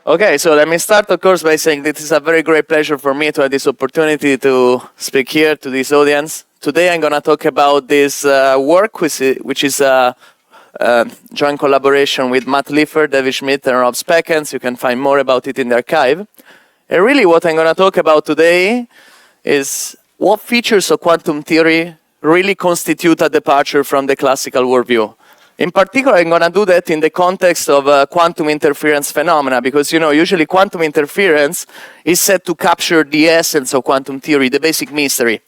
Okay, so let me start, of course, by saying this is a very great pleasure for me to have this opportunity to speak here to this audience. Today I'm going to talk about this work, which is a joint collaboration with Leifer, David Schmid, and Rob Spekkens. You can find more about it in the archive. And really what I'm going to talk about today is what features of quantum theory really constitute a departure from the classical worldview. In particular, I'm going to do that in the context of quantum interference phenomena, because, usually quantum interference is said to capture the essence of quantum theory, the basic mystery.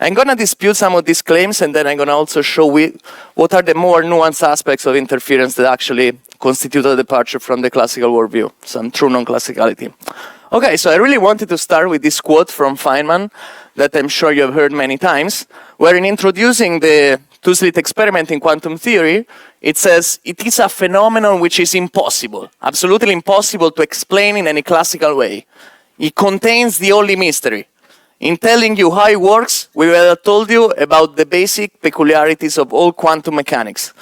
I'm going to dispute some of these claims, and then I'm going to also show what are the more nuanced aspects of interference that actually constitute a departure from the classical worldview, some true non-classicality. Okay, so I really wanted to start with this quote from Feynman that I'm sure you have heard many times, where in introducing the two-slit experiment in quantum theory, it says, it is a phenomenon which is impossible, absolutely impossible to explain in any classical way. It contains the only mystery. In telling you how it works, we will have told you about the basic peculiarities of all quantum mechanics.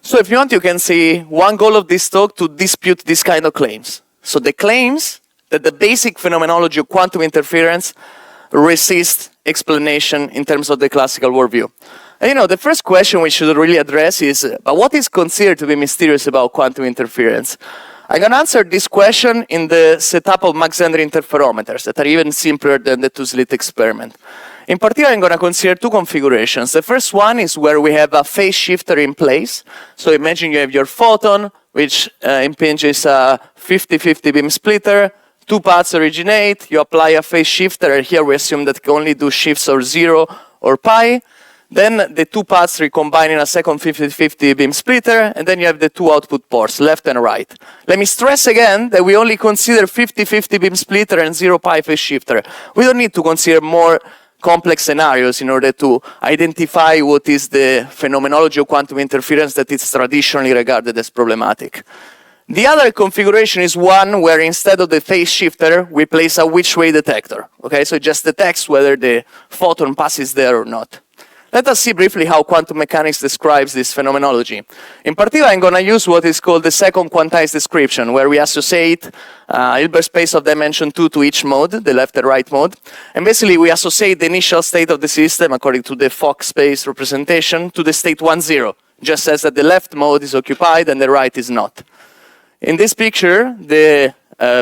So if you want, you can see one goal of this talk to dispute this kind of claims. So the claims that the basic phenomenology of quantum interference resist explanation in terms of the classical worldview. And the first question we should really address is, what is considered to be mysterious about quantum interference? I'm going to answer this question in the setup of Mach-Zehnder interferometers that are even simpler than the two-slit experiment. In particular, I'm going to consider two configurations. The first one is where we have a phase shifter in place. So imagine you have your photon, which impinges a 50-50 beam splitter. Two paths originate, you apply a phase shifter, and here we assume that it can only do shifts or 0 or pi. Then the two paths recombine in a second 50-50 beam splitter, and then you have the two output ports, left and right. Let me stress again that we only consider 50-50 beam splitter and 0 pi phase shifter. We don't need to consider more complex scenarios in order to identify what is the phenomenology of quantum interference that is traditionally regarded as problematic. The other configuration is one where instead of the phase shifter, we place a which-way detector. Okay, so it just detects whether the photon passes there or not. Let us see briefly how quantum mechanics describes this phenomenology. In particular, I'm going to use what is called the second quantized description, where we associate Hilbert space of dimension 2 to each mode, the left and right mode. And basically, we associate the initial state of the system, according to the Fock space representation, to the state 1, 0. Just says that the left mode is occupied and the right is not. In this picture, the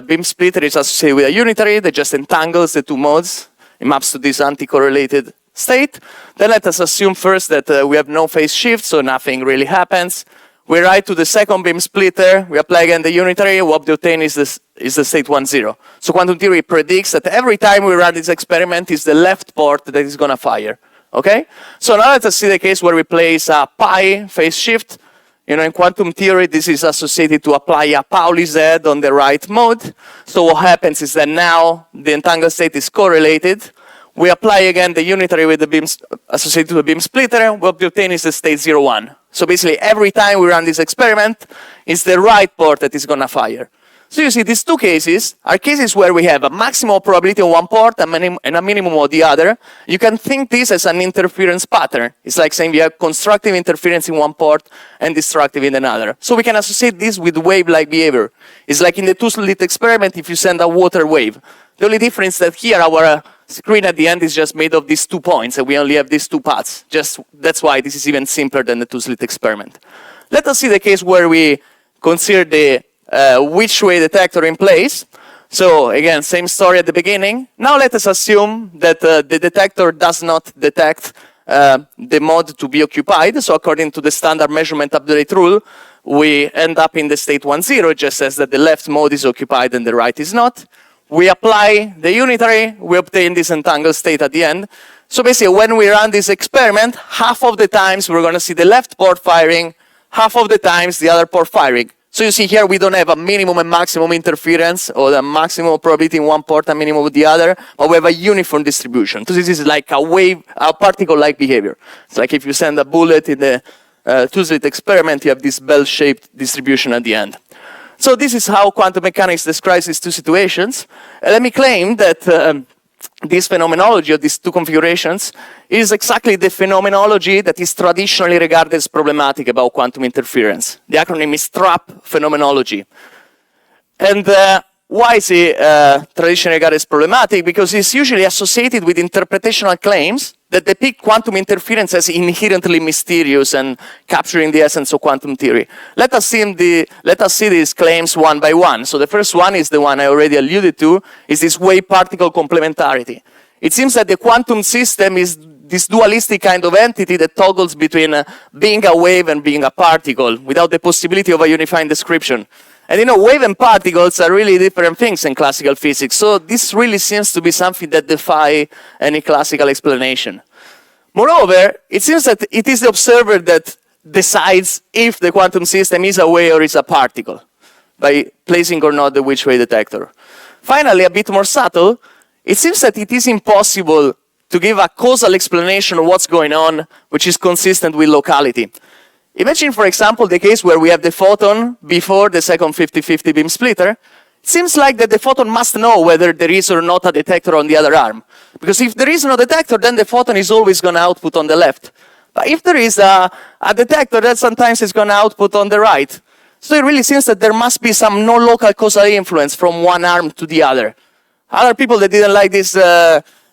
beam splitter is associated with a unitary that just entangles the two modes. It maps to this anti-correlated state. Then let us assume first that we have no phase shift, so nothing really happens. We write to the second beam splitter, we apply again the unitary, what we obtain is the state 1, 0. So quantum theory predicts that every time we run this experiment, it's the left port that is going to fire. Okay? So now let us see the case where we place a pi phase shift. In quantum theory, this is associated to apply a Pauli Z on the right mode. So what happens is that now the entangled state is correlated. We apply again the unitary with the beams associated to the beam splitter. What we obtain is the state 0, 1. So basically, every time we run this experiment, it's the right port that is going to fire. So you see, these two cases are cases where we have a maximum probability of one port and a minimum of the other. You can think this as an interference pattern. It's like saying we have constructive interference in one port and destructive in another. So we can associate this with wave-like behavior. It's like in the two-slit experiment if you send a water wave. The only difference is that here our screen at the end is just made of these 2 points, and we only have these two paths. That's why this is even simpler than the two-slit experiment. Let us see the case where we consider the which-way detector in place. So again, same story at the beginning. Now let us assume that the detector does not detect the mode to be occupied. So according to the standard measurement update rule, we end up in the state 1, 0. It just says that the left mode is occupied and the right is not. We apply the unitary, we obtain this entangled state at the end. So basically, when we run this experiment, half of the times we're going to see the left port firing, half of the times the other port firing. So you see here we don't have a minimum and maximum interference, or the maximum probability in one port and minimum with the other, but we have a uniform distribution. So this is like a wave, a particle-like behavior. It's like if you send a bullet in the two-slit experiment, you have this bell-shaped distribution at the end. So this is how quantum mechanics describes these two situations. And let me claim that this phenomenology of these two configurations is exactly the phenomenology that is traditionally regarded as problematic about quantum interference. The acronym is TRAP phenomenology. And Why is it traditionally regarded as problematic? Because it's usually associated with interpretational claims that depict quantum interference as inherently mysterious and capturing the essence of quantum theory. Let us see these claims one by one. So the first one is the one I already alluded to, is this wave-particle complementarity. It seems that the quantum system is this dualistic kind of entity that toggles between being a wave and being a particle without the possibility of a unifying description. And you know, wave and particles are really different things in classical physics. So this really seems to be something that defies any classical explanation. Moreover, it seems that it is the observer that decides if the quantum system is a wave or is a particle by placing or not the which-way detector. Finally, a bit more subtle, it seems that it is impossible to give a causal explanation of what's going on which is consistent with locality. Imagine, for example, the case where we have the photon before the second 50-50 beam splitter. It seems like that the photon must know whether there is or not a detector on the other arm. Because if there is no detector, then the photon is always going to output on the left. But if there is a detector, then sometimes it's going to output on the right. So it really seems that there must be some no-local causal influence from one arm to the other. Other people that didn't like this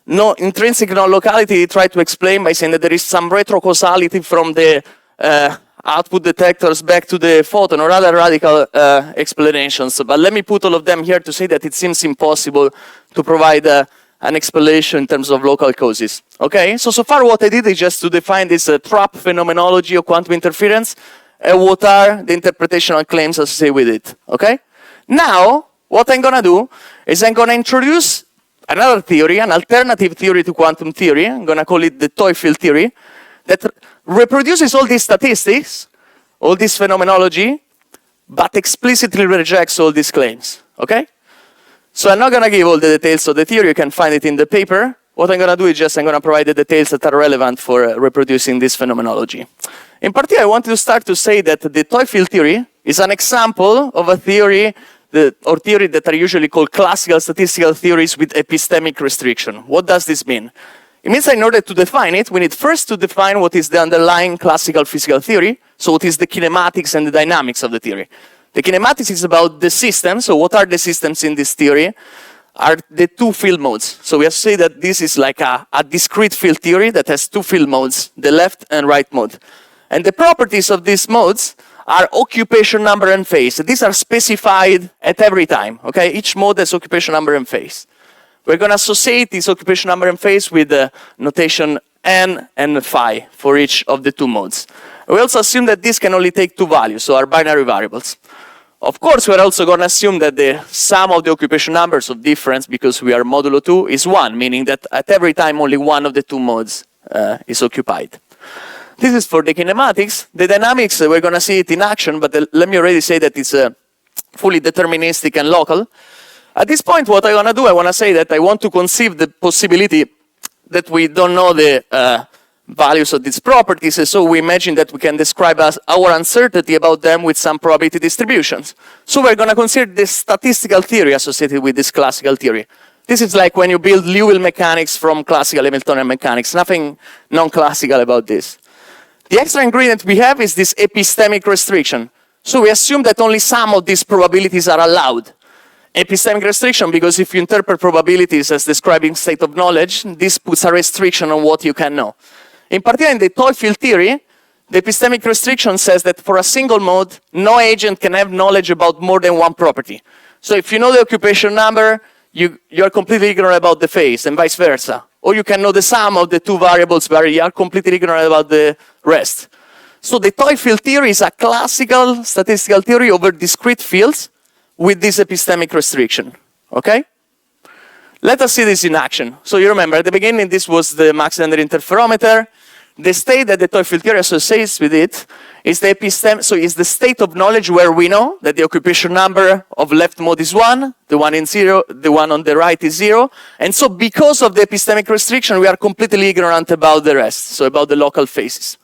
intrinsic non-locality try to explain by saying that there is some retrocausality from the output detectors back to the photon or other radical explanations. But let me put all of them here to say that it seems impossible to provide an explanation in terms of local causes. Okay, so far what I did is just to define this trap phenomenology of quantum interference and what are the interpretational claims associated with it. Okay, now what I'm going to do is I'm going to introduce another theory, an alternative theory to quantum theory. I'm going to call it the toy field theory, that reproduces all these statistics, all this phenomenology, but explicitly rejects all these claims, okay? So I'm not going to give all the details of the theory. You can find it in the paper. What I'm going to do is just I'm going to provide the details that are relevant for reproducing this phenomenology. In particular, I want to start to say that the toy field theory is an example of a theory or theory that are usually called classical statistical theories with epistemic restriction. What does this mean? It means that in order to define it, we need first to define what is the underlying classical physical theory, so what is the kinematics and the dynamics of the theory. The kinematics is about the system, so what are the systems in this theory? Are the two field modes. So we have to say that this is like a discrete field theory that has two field modes, the left and right mode. And the properties of these modes are occupation number and phase. These are specified at every time, okay? Each mode has occupation number and phase. We're going to associate this occupation number and phase with the notation n and phi for each of the two modes. We also assume that this can only take two values, so are binary variables. Of course, we're also going to assume that the sum of the occupation numbers of difference, because we are modulo 2, is 1, meaning that at every time only one of the two modes is occupied. This is for the kinematics. The dynamics, we're going to see it in action, but let me already say that it's fully deterministic and local. At this point, what I want to do, I want to say that I want to conceive the possibility that we don't know the values of these properties, and so we imagine that we can describe our uncertainty about them with some probability distributions. So we're going to consider the statistical theory associated with this classical theory. This is like when you build Liouville mechanics from classical Hamiltonian mechanics. Nothing non-classical about this. The extra ingredient we have is this epistemic restriction. So we assume that only some of these probabilities are allowed. Epistemic restriction, because if you interpret probabilities as describing state of knowledge, this puts a restriction on what you can know. In particular, in the toy field theory, the epistemic restriction says that for a single mode, no agent can have knowledge about more than one property. So if you know the occupation number, you're completely ignorant about the phase, and vice versa. Or you can know the sum of the two variables, but you are completely ignorant about the rest. So the toy field theory is a classical statistical theory over discrete fields with this epistemic restriction, okay? Let us see this in action. So you remember, at the beginning, this was the Mach-Zehnder interferometer. The state that the toy field theory associates with it is the so it's the state of knowledge where we know that the occupation number of left mode is 1, the one in 0, the one on the right is 0. And so because of the epistemic restriction, we are completely ignorant about the rest, so about the local phases.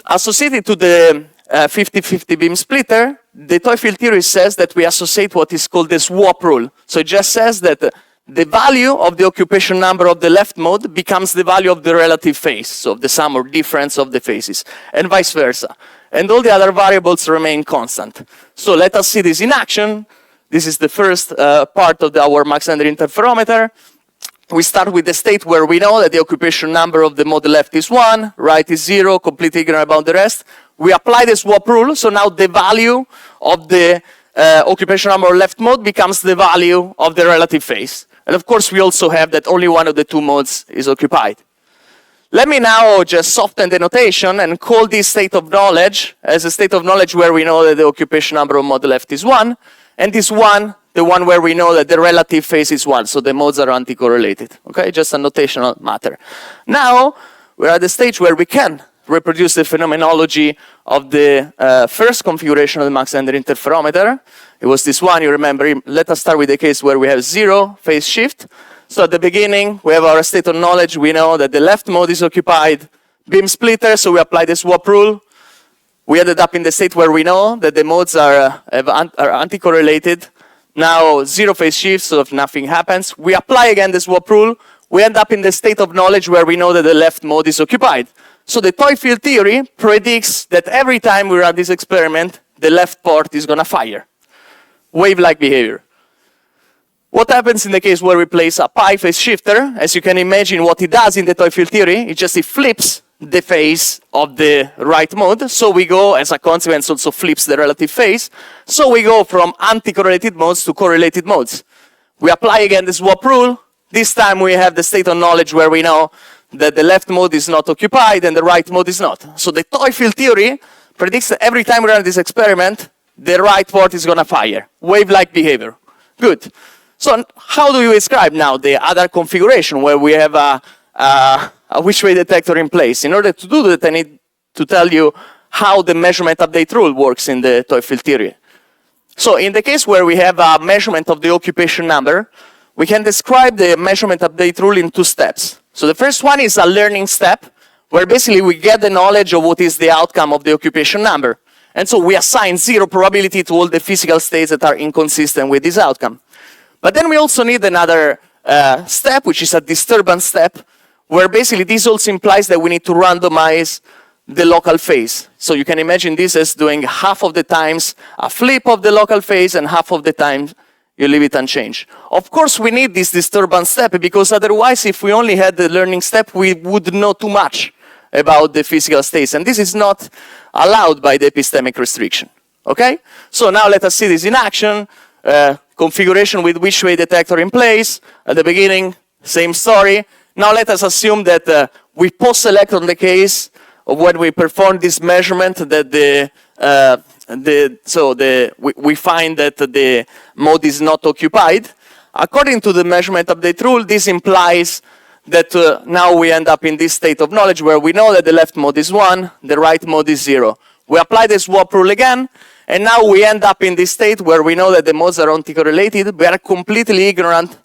Associated to the 50-50 beam splitter, the toy field theory says that we associate what is called the swap rule. So it just says that the value of the occupation number of the left mode becomes the value of the relative phase, so the sum or difference of the phases, and vice versa. And all the other variables remain constant. So let us see this in action. This is the first part of our Mach-Zehnder interferometer. We start with the state where we know that the occupation number of the mode left is 1, right is 0, completely ignorant about the rest. We apply the swap rule, so now the value of the occupation number of left mode becomes the value of the relative phase. And of course, we also have that only one of the two modes is occupied. Let me now just soften the notation and call this state of knowledge as a state of knowledge where we know that the occupation number of mode left is 1, and this 1, the one where we know that the relative phase is 1, so the modes are anti-correlated. Okay, just a notational matter. Now, we're at the stage where we can reproduce the phenomenology of the first configuration of the Mach-Zehnder interferometer. It was this one, you remember. Let us start with the case where we have 0 phase shift. So at the beginning, we have our state of knowledge. We know that the left mode is occupied, beam splitter, so we apply the swap rule. We ended up in the state where we know that the modes are anti-correlated. Now, 0 phase shift, so if nothing happens. We apply again the swap rule. We end up in the state of knowledge where we know that the left mode is occupied. So the toy field theory predicts that every time we run this experiment, the left port is going to fire. Wave-like behavior. What happens in the case where we place a pi phase shifter? As you can imagine, what it does in the toy field theory, it flips the phase of the right mode. So we go, as a consequence, also flips the relative phase. So we go from anti-correlated modes to correlated modes. We apply again the swap rule. This time we have the state of knowledge where we know that the left mode is not occupied and the right mode is not. So the toy field theory predicts that every time we run this experiment, the right port is going to fire. Wave-like behavior. Good. So how do you describe now the other configuration where we have a which-way detector in place? In order to do that, I need to tell you how the measurement update rule works in the toy field theory. So in the case where we have a measurement of the occupation number, we can describe the measurement update rule in 2 steps. So the first one is a learning step, where basically we get the knowledge of what is the outcome of the occupation number. And so we assign 0 probability to all the physical states that are inconsistent with this outcome. But then we also need another step, which is a disturbance step, where basically this also implies that we need to randomize the local phase. So you can imagine this as doing half of the times a flip of the local phase and half of the time you leave it unchanged. Of course, we need this disturbance step because otherwise, if we only had the learning step, we would know too much about the physical states. And this is not allowed by the epistemic restriction. Okay? So now let us see this in action. Configuration with which-way detector in place. At the beginning, same story. Now let us assume that we post-select on the case of when we perform this measurement that we find that the mode is not occupied. According to the measurement update rule, this implies that now we end up in this state of knowledge where we know that the left mode is 1, the right mode is 0. We apply the swap rule again, and now we end up in this state where we know that the modes are anti-correlated. We are completely ignorant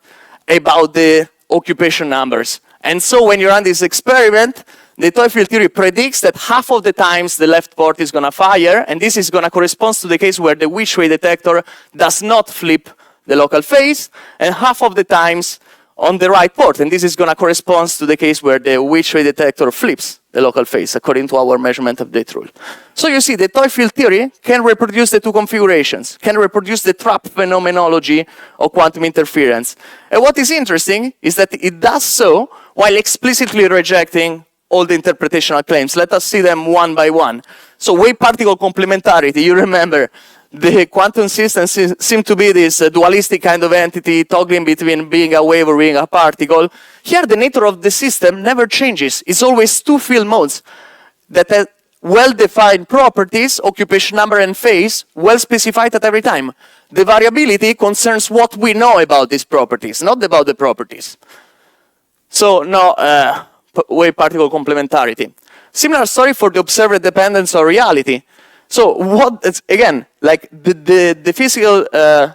about the occupation numbers. And so when you run this experiment, the toy field theory predicts that half of the times the left port is going to fire, and this is going to correspond to the case where the which-way detector does not flip the local phase, and half of the times on the right port, and this is going to correspond to the case where the which-way detector flips the local phase, according to our measurement update rule. So you see, the toy field theory can reproduce the 2 configurations, can reproduce the trap phenomenology of quantum interference. And what is interesting is that it does so while explicitly rejecting all the interpretational claims. Let us see them one by one. So wave-particle complementarity, you remember, the quantum systems seem to be this dualistic kind of entity toggling between being a wave or being a particle. Here, the nature of the system never changes. It's always 2 field modes that have well-defined properties, occupation number and phase, well-specified at every time. The variability concerns what we know about these properties, not about the properties. So now, wave-particle complementarity. Similar story for the observer dependence on reality. So again, like the physical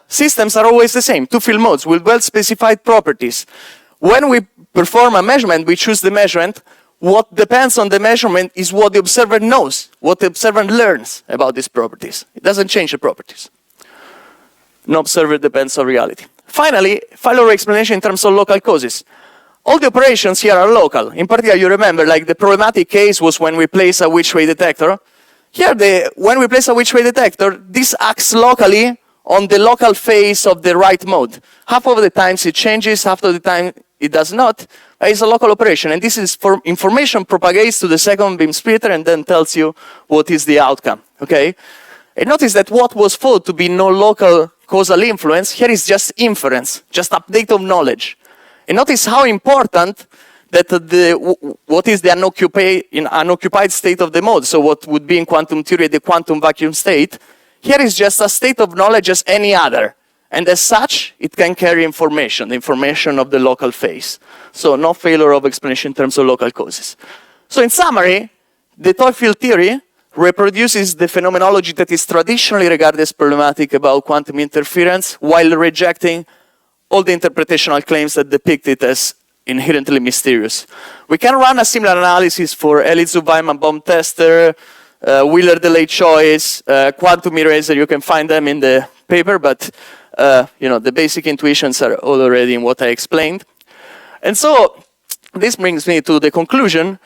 systems are always the same, 2 field modes with well-specified properties. When we perform a measurement, we choose the measurement. What depends on the measurement is what the observer knows, what the observer learns about these properties. It doesn't change the properties. No observer depends on reality. Finally, follow explanation in terms of local causes. All the operations here are local. In particular, you remember, like the problematic case was when we place a which-way detector. Here, when we place a which-way detector, this acts locally on the local phase of the right mode. Half of the times it changes, half of the time it does not. It's a local operation, and this is for information propagates to the second beam splitter and then tells you what is the outcome, okay? And notice that what was thought to be no local causal influence, here is just inference, just update of knowledge. And notice how important that what is the unoccupied state of the mode, so what would be in quantum theory the quantum vacuum state, here is just a state of knowledge as any other. And as such, it can carry information, the information of the local phase. So no failure of explanation in terms of local causes. So in summary, the toy field theory reproduces the phenomenology that is traditionally regarded as problematic about quantum interference while rejecting all the interpretational claims that depict it as inherently mysterious. We can run a similar analysis for Elitz-Weimann bomb tester, Wheeler delayed choice, quantum eraser. You can find them in the paper, but the basic intuitions are all already in what I explained. And so this brings me to the conclusion.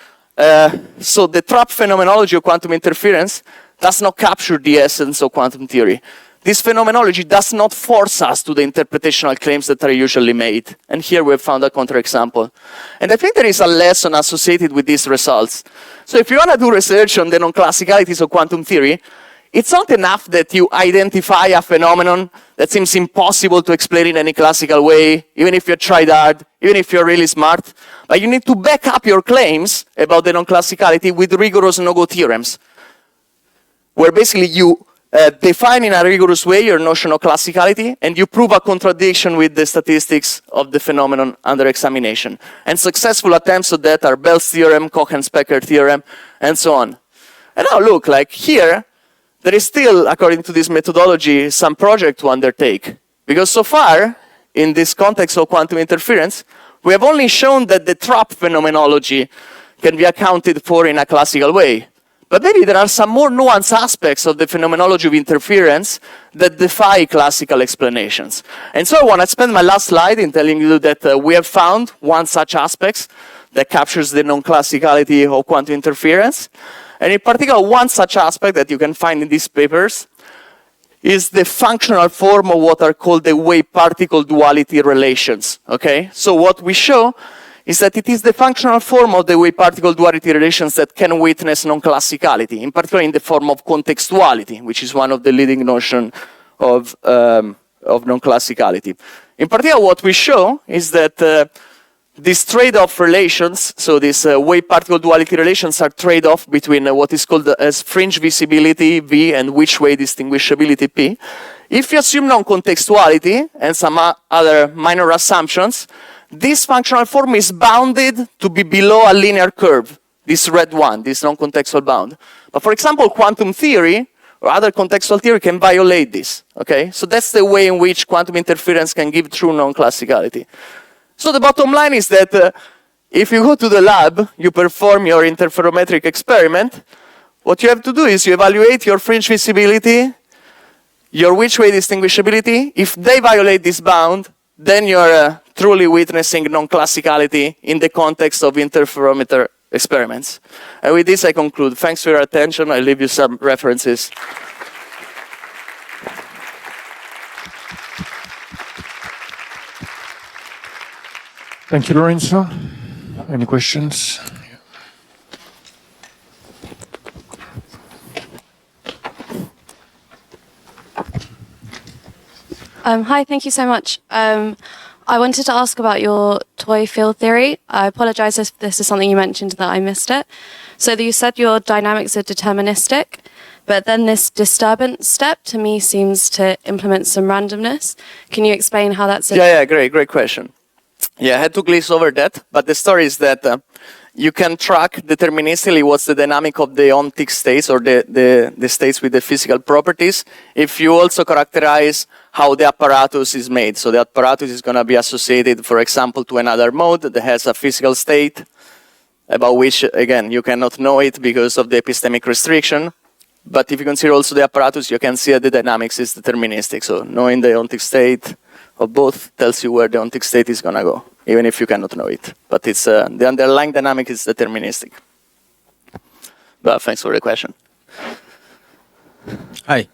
So the trap phenomenology of quantum interference does not capture the essence of quantum theory. This phenomenology does not force us to the interpretational claims that are usually made. And here we have found a counterexample. And I think there is a lesson associated with these results. So if you want to do research on the non-classicalities of quantum theory, it's not enough that you identify a phenomenon that seems impossible to explain in any classical way, even if you tried hard, even if you're really smart. But you need to back up your claims about the non-classicality with rigorous no-go theorems, where basically you define in a rigorous way your notion of classicality, and you prove a contradiction with the statistics of the phenomenon under examination. And successful attempts at that are Bell's theorem, Cohen-Specker theorem, and so on. And now look, like here, there is still, according to this methodology, some project to undertake. Because so far, in this context of quantum interference, we have only shown that the trap phenomenology can be accounted for in a classical way. But maybe there are some more nuanced aspects of the phenomenology of interference that defy classical explanations. And so I want to spend my last slide in telling you that we have found one such aspect that captures the non-classicality of quantum interference. And in particular, one such aspect that you can find in these papers is the functional form of what are called the wave-particle duality relations, okay? So what we show is that it is the functional form of the wave-particle duality relations that can witness non-classicality, in particular in the form of contextuality, which is one of the leading notions of non-classicality. In particular, what we show is that these trade-off relations, so these wave-particle duality relations are trade-off between what is called as fringe visibility, V, and which-way distinguishability, P. If you assume non-contextuality and some other minor assumptions, this functional form is bounded to be below a linear curve, this red one, this non-contextual bound. But for example, quantum theory or other contextual theory can violate this, okay? So that's the way in which quantum interference can give true non-classicality. So the bottom line is that if you go to the lab, you perform your interferometric experiment, what you have to do is you evaluate your fringe visibility, your which-way distinguishability. If they violate this bound, then you're truly witnessing non-classicality in the context of interferometer experiments. And with this, I conclude. Thanks for your attention. I'll leave you some references. Thank you, Lorenzo. Any questions? Hi, thank you so much. I wanted to ask about your toy field theory. I apologize if this is something you mentioned that I missed it. So you said your dynamics are deterministic, but then this disturbance step to me seems to implement some randomness. Can you explain how that's... Yeah, great question. Yeah, I had to glaze over that, but the story is that you can track deterministically what's the dynamic of the ontic states or the states with the physical properties if you also characterize how the apparatus is made. So the apparatus is going to be associated, for example, to another mode that has a physical state about which, again, you cannot know it because of the epistemic restriction. But if you consider also the apparatus, you can see that the dynamics is deterministic. So knowing the ontic state of both tells you where the ontic state is going to go, even if you cannot know it. But it's the underlying dynamic is deterministic. But thanks for the question. Hi.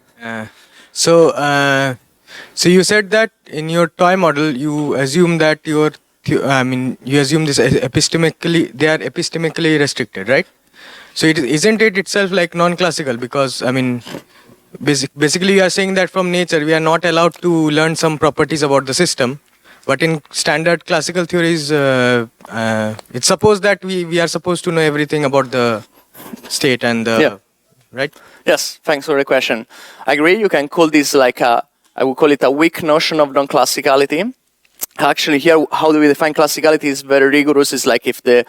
So you said that in your toy model, you assume that you assume this they are epistemically restricted, right? So isn't it itself like non-classical? Because basically you are saying that from nature we are not allowed to learn some properties about the system, but in standard classical theories, it's supposed that we are supposed to know everything about the state and the right. Yes, thanks for the question. I agree. You can call this like I would call it a weak notion of non-classicality. Actually, here, how do we define classicality is very rigorous. It's like if the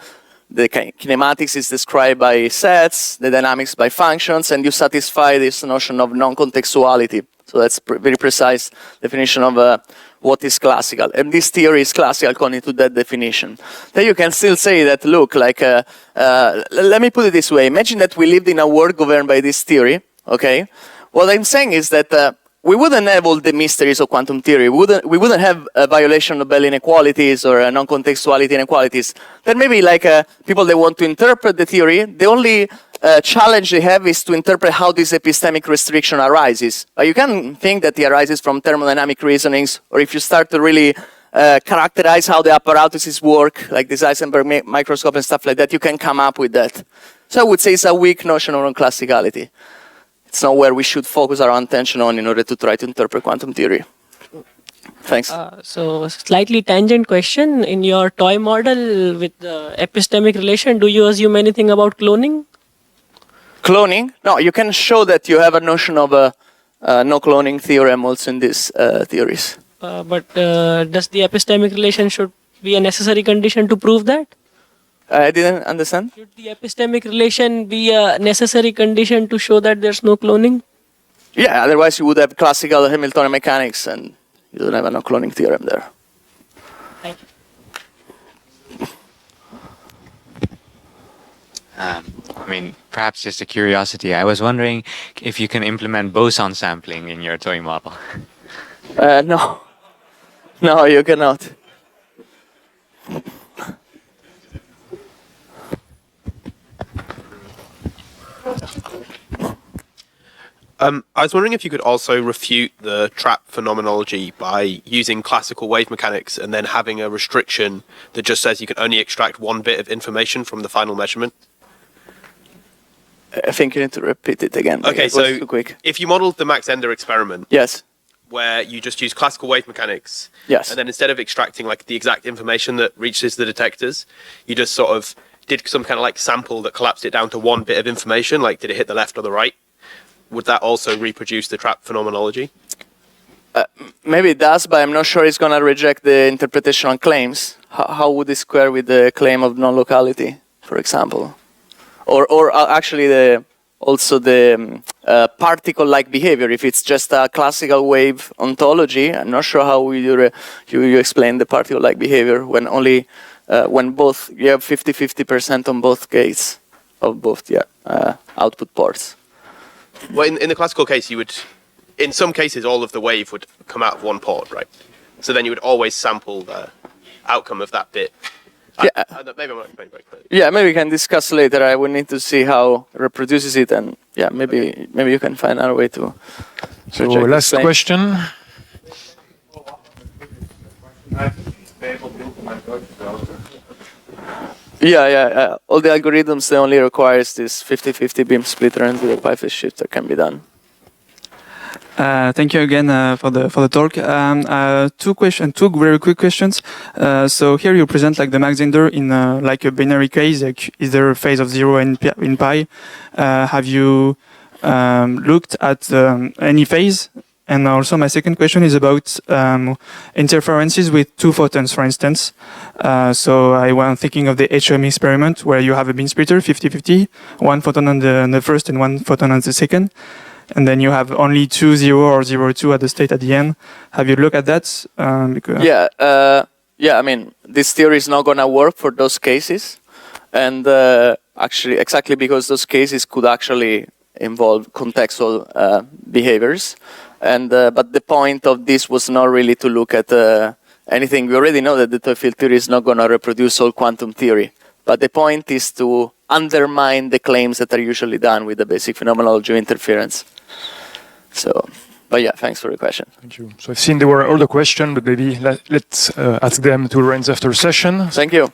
kinematics is described by sets, the dynamics by functions, and you satisfy this notion of non-contextuality. So that's very precise definition of what is classical. And this theory is classical according to that definition. Then you can still say that, look, like, let me put it this way. Imagine that we lived in a world governed by this theory, okay? What I'm saying is that we wouldn't have all the mysteries of quantum theory. We wouldn't have a violation of Bell inequalities or non-contextuality inequalities. Then maybe like people that want to interpret the theory, the only challenge they have is to interpret how this epistemic restriction arises. You can think that it arises from thermodynamic reasonings, or if you start to really characterize how the apparatuses work, like this Heisenberg microscope and stuff like that, you can come up with that. So I would say it's a weak notion of non-classicality. It's not where we should focus our attention on in order to try to interpret quantum theory. Thanks. So slightly tangent question. In your toy model with the epistemic relation, do you assume anything about cloning? Cloning? No, you can show that you have a notion of a no cloning theorem also in these theories. But does the epistemic relation should be a necessary condition to prove that? I didn't understand. Should the epistemic relation be a necessary condition to show that there's no cloning? Yeah, otherwise you would have classical Hamiltonian mechanics and you don't have a no cloning theorem there. Thank you. Perhaps just a curiosity. I was wondering if you can implement boson sampling in your toy model. No. No, you cannot. I was wondering if you could also refute the trap phenomenology by using classical wave mechanics and then having a restriction that just says you can only extract one bit of information from the final measurement. I think you need to repeat it again. Okay, it so was too quick. if you modeled the Max-Ender experiment, Yes. where you just use classical wave mechanics, Yes. and then instead of extracting like the exact information that reaches the detectors, you just sort of did some kind of like sample that collapsed it down to one bit of information, like did it hit the left or the right? Would that also reproduce the trap phenomenology? Maybe it does, but I'm not sure it's going to reject the interpretation on claims. How would it square with the claim of non-locality, for example? Or actually the particle-like behavior. If it's just a classical wave ontology, I'm not sure how you explain the particle-like behavior when only when both you have 50-50% on both gates of both output ports. Well, in the classical case, you would, in some cases, all of the wave would come out of one port, right? So then you would always sample the outcome of that bit. Yeah. Maybe I'm not explaining very clearly. Yeah, maybe we can discuss later. I would need to see how it reproduces it, and yeah, maybe you can find another way to. So last question. Yeah. All the algorithms, they only requires this 50-50 beam splitter and the pi phase shifter can be done. Thank you again for the talk. Two very quick questions. So here you present like the Max-Ender in like a binary case, like either a phase of 0 in pi. Have you looked at any phase? And also my second question is about interferences with two photons, for instance. So I was thinking of the HM experiment where you have a beam splitter, 50-50, one photon on the first and one photon on the second. And then you have only 2-0 or 0-2 at the state at the end. Have you looked at that? I mean, this theory is not going to work for those cases. And actually, exactly because those cases could actually involve contextual behaviors. And but the point of this was not really to look at anything. We already know that the toy field theory is not going to reproduce all quantum theory. But the point is to undermine the claims that are usually done with the basic phenomenology of interference. So But yeah, thanks for the question. Thank you. So I've seen there were other questions, but maybe let's ask them to Lorenzo after the session. Thank you.